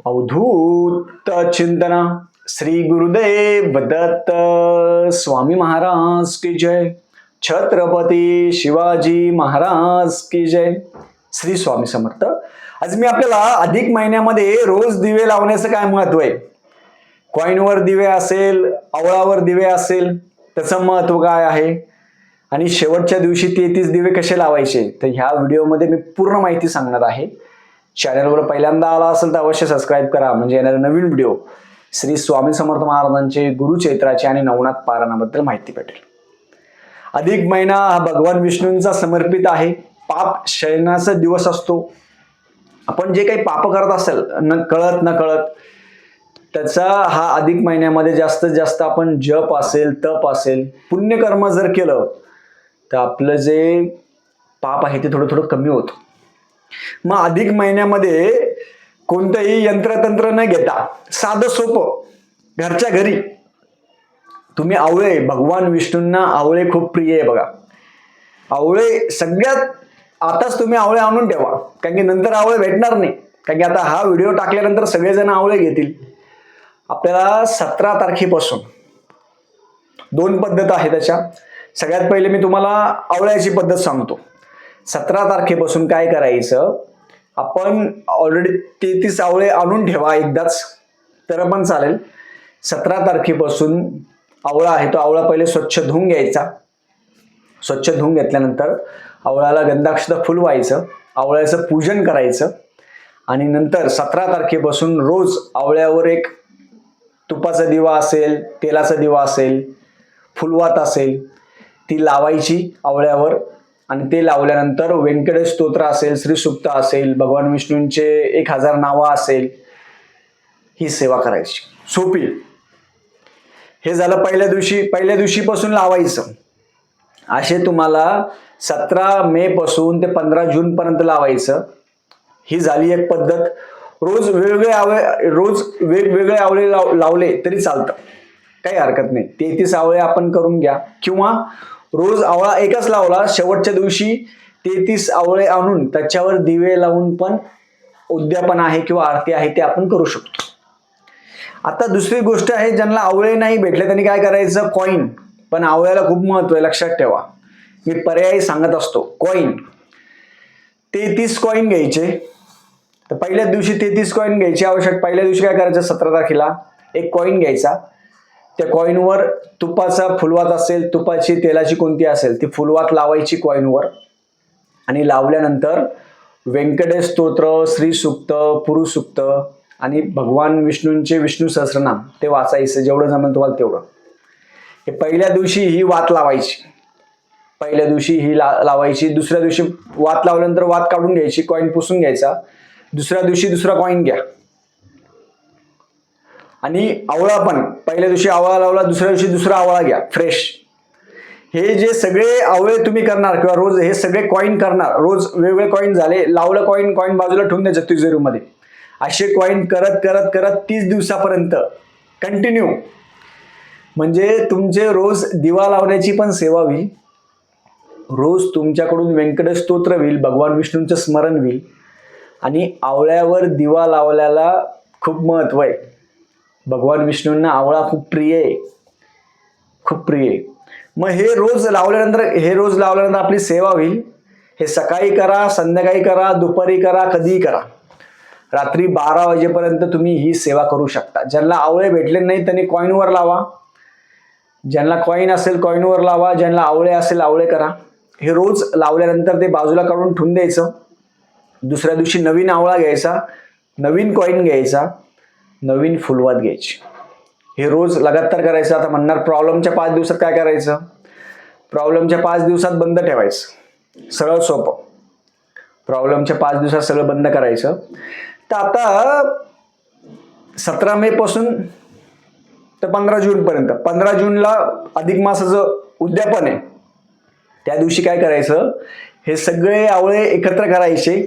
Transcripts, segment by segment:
अवधूत चिंतन श्री गुरुदेव दत्त स्वामी महाराज की जय. छत्रपती शिवाजी महाराज की जय. श्री स्वामी समर्थ. आज मी आपल्याला अधिक महिन्यामध्ये रोज दिवे लावण्याचं काय महत्व आहे, कॉईनवर दिवे असेल, आवळावर दिवे असेल, त्याचं महत्व काय आहे आणि शेवटच्या दिवशी 33 दिवे कसे लावायचे, तर ह्या व्हिडिओमध्ये मी पूर्ण माहिती सांगणार आहे. चॅनलवर पहिल्यांदा आला असेल तर अवश्य सबस्क्राईब करा, म्हणजे येणारे नवीन व्हिडिओ श्री स्वामी समर्थ महाराजांचे गुरुचैत्राचे आणि नवनाथ पारायणाबद्दल माहिती भेटेल. अधिक महिना हा भगवान विष्णूंचा समर्पित आहे. पाप शयनाचा दिवस असतो. आपण जे काही पाप करत असेल कळत न कळत, त्याचा हा अधिक महिन्यामध्ये जास्तीत जास्त आपण जप असेल, तप असेल, पुण्यकर्म जर केलं तर आपलं जे पाप आहे ते थोडं थोडं कमी होतं. मग अधिक महिन्यामध्ये कोणतंही यंत्रतंत्र न घेता साधं सोपं घरच्या घरी तुम्ही आवळे, भगवान विष्णूंना आवळे खूप प्रिय आहे बघा. आवळे सगळ्यात आताच तुम्ही आवळे आणून ठेवा, कारण की नंतर आवळे भेटणार नाही. कारण की आता हा व्हिडिओ टाकल्यानंतर सगळेजण आवळे घेतील. आपल्याला 17 तारखेपासून 2 पद्धत आहे त्याच्या. सगळ्यात पहिले मी तुम्हाला आवळ्याची पद्धत सांगतो. 17 तारखेपासून काय करायचं, आपण ऑलरेडी 33 आवळे आणून ठेवा एकदाच तर पण चालेल. 17 तारखेपासून आवळा आहे तो आवळा पहिले स्वच्छ धुवून घ्यायचा. स्वच्छ धुवून घेतल्यानंतर आवळ्याला गंधाक्षत फुलवायचं, आवळ्याचं पूजन करायचं आणि नंतर 17 तारखेपासून रोज आवळ्यावर एक तुपाचा दिवा असेल, तेलाचा दिवा असेल, फुलवात असेल ती लावायची आवळ्यावर. आणि ते लावल्यानंतर व्यंकटेश स्तोत्र असेल, श्रीसुक्त असेल, भगवान विष्णूंचे 1000 नावं असेल, ही सेवा करायची. सोपी. हे झालं पहिल्या दिवशीपासून लावायचं. असे तुम्हाला 17 मे पासून ते 15 जून पर्यंत लावायचं. ही झाली एक पद्धत. रोज वेगवेगळे आवळे लावले तरी चालतं, काही हरकत नाही. 33 आवळे आपण करून घ्या, किंवा रोज आवळा एकच लावला, शेवटच्या दिवशी 33 आवळे आणून त्याच्यावर दिवे लावून पण उद्यापन आहे किंवा आरती आहे ते आपण करू शकतो. आता दुसरी गोष्ट आहे, ज्यांना आवळे नाही भेटले त्यांनी काय करायचं, कॉईन. पण आवळ्याला खूप महत्व आहे, लक्षात ठेवा. मी पर्यायी सांगत असतो. कॉईन 33 कॉईन घ्यायचे. तर पहिल्या दिवशी 33 कॉईन घ्यायचे आवश्यक. पहिल्या दिवशी काय करायचं, 17 तारखेला एक कॉईन घ्यायचा. त्या कॉईनवर तुपाचा फुलवात असेल, तुपाची तेलाची कोणती असेल ती फुलवात लावायची कॉईनवर. आणि लावल्यानंतर व्यंकटेश स्तोत्र, श्रीसुक्त, पुरुषसुक्त आणि भगवान विष्णूंचे विष्णू सहस्रनाम ते वाचायचं, जेवढं जमेल तुम्हाला तेवढं. हे पहिल्या दिवशी ही वात लावायची. पहिल्या दिवशी ही लावायची. दुसऱ्या दिवशी वात लावल्यानंतर वात काढून घ्यायची, कॉईन पुसून घ्यायचा. दुसऱ्या दिवशी दुसरा कॉईन घ्या. आणि आवळा पण पहिल्या दिवशी आवळा लावला, दुसऱ्या दिवशी दुसरा आवळा घ्या फ्रेश. हे जे सगळे आवळे तुम्ही करणार किंवा रोज हे सगळे कॉईन करणार, रोज वेगवेगळे कॉईन झाले, लावलं कॉईन बाजूला ठेवून द्यायचं तिजोरीमध्ये. असे कॉईन करत करत करत 30 दिवसापर्यंत कंटिन्यू, म्हणजे तुमचे रोज दिवा लावण्याची पण सेवा होईल, रोज तुमच्याकडून व्यंकटेश स्तोत्र होईल, भगवान विष्णूंचं स्मरण होईल. आणि आवळ्यावर दिवा लावल्याला खूप महत्व आहे. भगवान विष्णूंना आवळा खूप प्रिय आहे, खूप प्रिय आहे. मग हे रोज लावल्यानंतर आपली सेवा होईल. हे सकाळी करा, संध्याकाळी करा, दुपारी करा, कधीही करा. रात्री 12 वाजेपर्यंत तुम्ही ही सेवा करू शकता. ज्यांना आवळे भेटले नाही त्यांनी कॉईनवर लावा. ज्यांना कॉईन असेल कॉईनवर लावा. ज्यांना आवळे असेल आवळे करा. हे रोज लावल्यानंतर ते बाजूला काढून ठेवून द्यायचं. दुसऱ्या दिवशी नवीन आवळा घ्यायचा, नवीन कॉईन घ्यायचा, नवीन फुलवात घ्यायची. हे रोज लगातार करायचं. आता म्हणणार प्रॉब्लेमच्या 5 दिवसात काय करायचं, प्रॉब्लेमच्या 5 दिवसात बंद ठेवायचं. सरळ सोपं. प्रॉब्लेमच्या 5 दिवसात सगळं बंद करायचं. तर आता 17 मे पासून तर 15 जून पर्यंत, 15 जूनला अधिक मासाचं उद्यापन आहे. त्या दिवशी काय करायचं, हे सगळे आवळे एकत्र करायचे,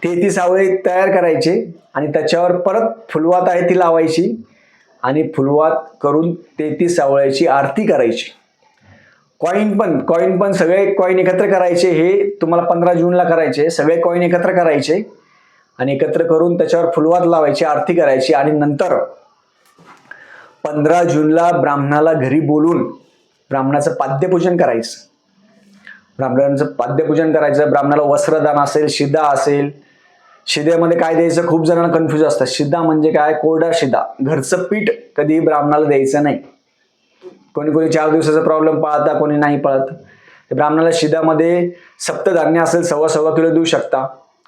33 आवळे तयार करायचे आणि त्याच्यावर परत फुलवात आहे ती लावायची आणि फुलवात करून 33 आवळ्याची आरती करायची. कॉईन पण सगळे कॉईन एकत्र करायचे. हे तुम्हाला 15 जूनला करायचे. सगळे कॉईन एकत्र करायचे आणि एकत्र करून त्याच्यावर फुलवात लावायची, आरती करायची आणि नंतर 15 जूनला ब्राह्मणाला घरी बोलून ब्राह्मणाचं पाद्यपूजन करायचं. ब्राह्मणांचं पाद्यपूजन करायचं. ब्राह्मणाला वस्त्रदान असेल, शिदा असेल. शिद्यामध्ये काय द्यायचं खूप जणांना कन्फ्युज असतं. शिदा म्हणजे काय? कोरडा शिदा. घरचं पीठ कधी ब्राह्मणाला द्यायचं नाही. कोणी कोणी 4 दिवसाचा प्रॉब्लेम पाळता, कोणी नाही पाळत. ब्राह्मणाला शिदामध्ये सप्तधान्य असेल 1.25 किलो देऊ शकता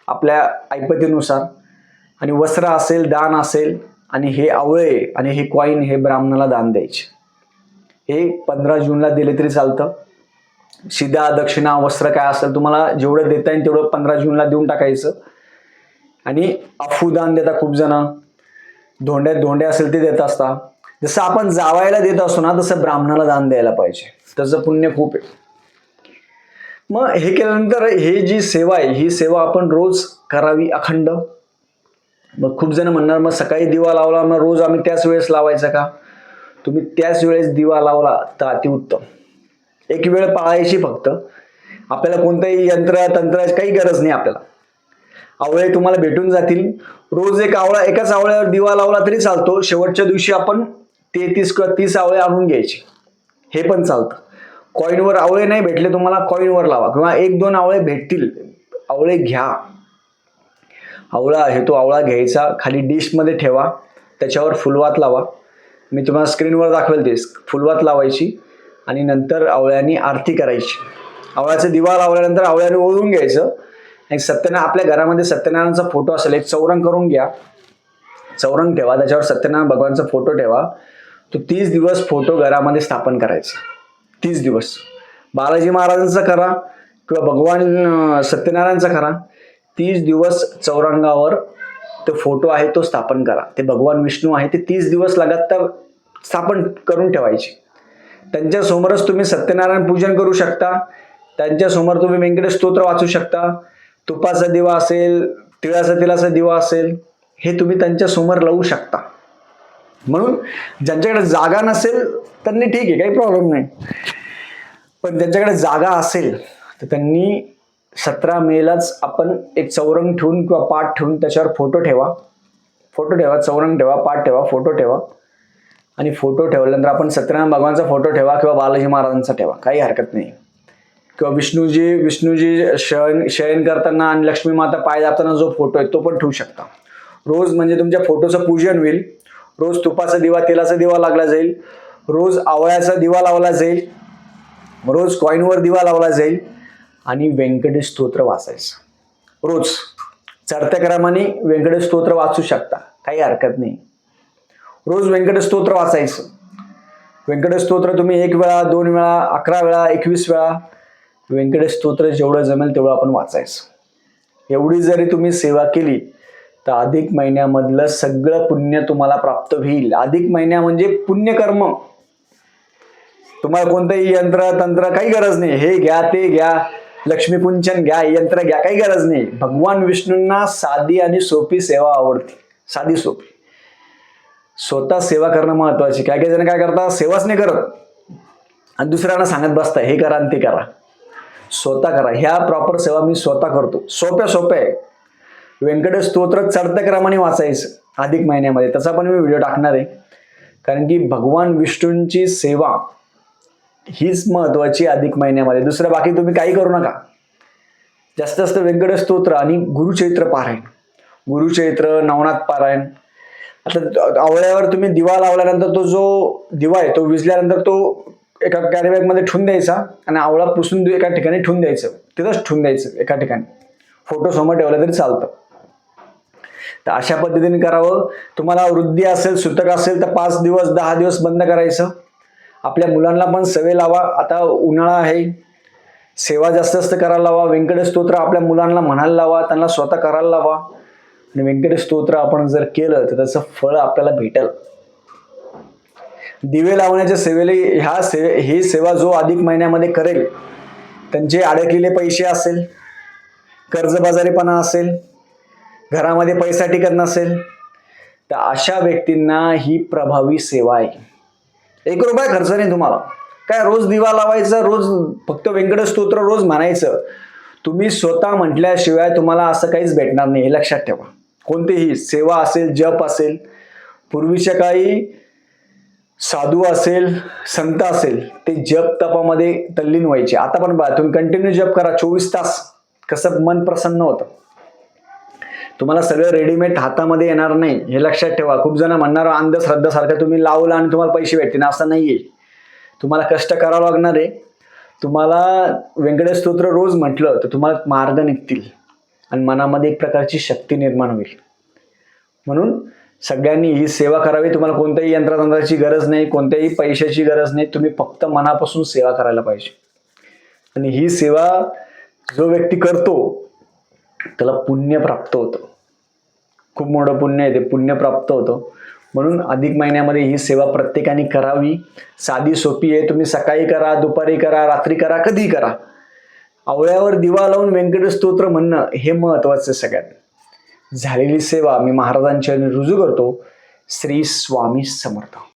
आपल्या ऐपतीनुसार. आणि वस्त्र असेल, दान असेल आणि हे आवळे आणि हे कॉईन हे ब्राह्मणाला दान द्यायचे. हे 15 जूनला दिले तरी चालतं. शिदा, दक्षिणा, वस्त्र काय असेल तुम्हाला जेवढं देता येईल तेवढं 15 जूनला देऊन टाकायचं. आणि अफूदान देता खूप जण. धोंडे असेल ते देत असतात. जसं आपण जावायला देत असतो ना तसं ब्राह्मणाला दान द्यायला पाहिजे. त्याचं पुण्य खूप आहे. मग हे केल्यानंतर हे जी सेवा आहे ही सेवा आपण रोज करावी अखंड. मग खूप जण म्हणणार मग सकाळी दिवा लावला मग रोज आम्ही त्याच वेळेस लावायचा का? तुम्ही त्याच वेळेस दिवा लावला तर अतिउत्तम. एक वेळ पाळायची फक्त. आपल्याला कोणतंही यंत्र तंत्राची काही गरज नाही. आपल्याला आवळे तुम्हाला भेटून जातील. रोज एकाच आवळ्यावर दिवा लावला तरी चालतो. शेवटच्या दिवशी आपण 33 किंवा 30 आवळे आणून घ्यायचे, हे पण चालतं. कॉईनवर आवळे नाही भेटले तुम्हाला, कॉईनवर लावा किंवा 1-2 आवळे भेटतील, आवळे घ्या. आवळा आहे तो आवळा घ्यायचा, खाली डिशमध्ये ठेवा, त्याच्यावर फुलवात लावा. मी तुम्हाला स्क्रीनवर दाखवेल ते. फुलवात लावायची आणि नंतर आवळ्यानी आरती करायची. आवळ्याचा दिवा लावल्यानंतर आवळ्याने ओळून घ्यायचं. आणि आपल्या घरामध्ये सत्यनारायणचा फोटो असेल, एक चौरंग करून घ्या. चौरंग ठेवा, त्याच्यावर सत्यनारायण भगवानचा फोटो ठेवा. तो 30 दिवस फोटो घरामध्ये स्थापन करायचा. 30 दिवस बालाजी महाराजांचा करा किंवा भगवान सत्यनारायणचा करा. 30 दिवस चौरंगावर तो फोटो आहे तो स्थापन करा. ते भगवान विष्णू आहे ते 30 दिवस लगातार स्थापन करून ठेवायचे. त्यांच्या समोरच तुम्ही सत्यनारायण पूजन करू शकता. त्यांच्या समोर तुम्ही व्यंकटेश स्तोत्र वाचू शकता. तुपाचा दिवा असेल, तिळाचा दिवा असेल, हे तुम्ही त्यांच्या समोर लावू शकता. म्हणून ज्यांच्याकडे जागा नसेल त्यांनी ठीक आहे, काही प्रॉब्लेम नाही. पण ज्यांच्याकडे जागा असेल तर त्यांनी 17 मेलाच आपण एक चौरंग ठेवून किंवा पाट ठेवून त्याच्यावर फोटो ठेवा. चौरंग ठेवा, पाट ठेवा, फोटो ठेवा. आणि फोटो ठेवल्यानंतर आपण सत्यनारायण भगवानचा फोटो ठेवा किंवा बालाजी महाराजांचा ठेवा, काही हरकत नाही. किंवा विष्णूजी शयन करताना आणि लक्ष्मी माता पाय दाबताना जो फोटो आहे तो पण ठेवू शकता. रोज म्हणजे तुमच्या फोटोचं पूजन होईल. रोज तुपाचा दिवा, तेलाचा दिवा लागला जाईल. रोज आवळ्याचा दिवा लावला जाईल. रोज कॉईनवर दिवा लावला जाईल. आणि व्यंकटेश स्तोत्र वाचायचं रोज. चढत्या क्रमाने व्यंकटेश स्तोत्र वाचू शकता, काही हरकत नाही. रोज व्यंकटेश स्तोत्र वाचायचं. व्यंकटेश स्तोत्र तुम्ही 1 वेळा, 2 वेळा, 11 वेळा, 21 वेळा व्यंकटेश स्तोत्र जेवढं जमेल तेवढं आपण वाचायचं. एवढी जरी तुम्ही सेवा केली तर अधिक महिन्यामधलं सगळं पुण्य तुम्हाला प्राप्त होईल. अधिक महिन्या म्हणजे पुण्यकर्म. तुम्हाला कोणतंही यंत्र तंत्र काही गरज नाही. हे घ्या, ते घ्या, लक्ष्मीपूजन घ्या, यंत्र घ्या, काही गरज नाही. भगवान विष्णूंना साधी आणि सोपी सेवा आवडते. साधी सोपी. स्वतः सेवा करणं महत्वाची. काही काही जण काय करतात, सेवाच नाही करत आणि दुसऱ्यांना सांगत बसता हे करा आणि ते करा. स्वतः करा. ह्या प्रॉपर सेवा मी स्वतः करतो. सोप्या आहे. व्यंकटेश स्तोत्र चढत्या क्रमाने वाचायचं अधिक महिन्यामध्ये. त्याचा पण मी व्हिडिओ टाकणार आहे. कारण की भगवान विष्णूंची सेवा हीच महत्वाची अधिक महिन्यामध्ये. दुसरं बाकी तुम्ही काही करू नका. जास्त व्यंकटेश स्तोत्र आणि गुरुचरित्र पारायण, गुरुचरित्र, नवनाथ पारायण. आता आवळ्यावर तुम्ही दिवा लावल्यानंतर तो जो दिवा आहे तो विझल्यानंतर तो एका कॅरीबॅग मध्ये ठेवून द्यायचा आणि आवळा पुसून एका ठिकाणी ठेवून द्यायचं. तिथंच ठेवून द्यायचं एका ठिकाणी. फोटो समोर ठेवला तरी चालतं. तर अशा पद्धतीने करावं. तुम्हाला वृद्धी असेल, सुतक असेल तर 5 दिवस 10 दिवस बंद करायचं. आपल्या मुलांना पण सवय लावा. आता उन्हाळा आहे, सेवा जास्त करायला लावा. व्यंकटेश स्तोत्र आपल्या मुलांना म्हणायला लावा, त्यांना स्वतः करायला लावा. आणि व्यंकटेश स्तोत्र आपण जर केलं तर त्याचं फळ आपल्याला भेटेल. दिवे लावण्याच्या सेवेला ही सेवा जो अधिक महिन्यामध्ये करेल, त्यांचे अडकलेले पैसे असेल, कर्जबाजारीपणा असेल, घरामध्ये पैसा टिकत नसेल, तर अशा व्यक्तींना ही प्रभावी सेवा आहे. 1 रुपया खर्च नाही तुम्हाला. काय रोज दिवा लावायचा, रोज फक्त व्यंकटेश स्तोत्र रोज म्हणायचं. तुम्ही स्वतः म्हटल्याशिवाय तुम्हाला असं काहीच भेटणार नाही, हे लक्षात ठेवा. कोणतेही सेवा असेल, जप असेल, पूर्वीच्या काळी साधू असेल, संत असेल, ते जप तपामध्ये तल्लीन व्हायचे. आता पण बघा, तुम्ही कंटिन्यू जप करा 24 तास, कसं मन प्रसन्न होतं. तुम्हाला सगळं रेडीमेड हातामध्ये येणार नाही, हे लक्षात ठेवा. खूप जण म्हणणार अंधश्रद्धासारखं तुम्ही लावलं आणि तुम्हाला पैसे भेटतील, असं नाहीये. तुम्हाला कष्ट करावं लागणार आहे. तुम्हाला व्यंकटेश स्तोत्र रोज म्हटलं तर तुम्हाला मार्ग निघतील आणि मनामध्ये एक प्रकारची शक्ती निर्माण होईल. म्हणून सगळ्यांनी ही सेवा करावी. तुम्हाला कोणत्याही यंत्रतंत्राची गरज नाही, कोणत्याही पैशाची गरज नाही. तुम्ही फक्त मनापासून सेवा करायला पाहिजे. आणि ही सेवा जो व्यक्ती करतो त्याला पुण्य प्राप्त होतं. खूप मोठं पुण्य आहे, ते पुण्य प्राप्त होतं. म्हणून अधिक महिन्यामध्ये ही सेवा प्रत्येकाने करावी. साधी सोपी आहे. तुम्ही सकाळी करा, दुपारी करा, रात्री करा, कधीही करा. आवळ्यावर दिवा लावून व्यंकटेश स्तोत्र म्हणणं हे महत्वाचं सगळ्यात. झालेली सेवा मी महाराजांच्या रुजू करतो. श्री स्वामी समर्थ.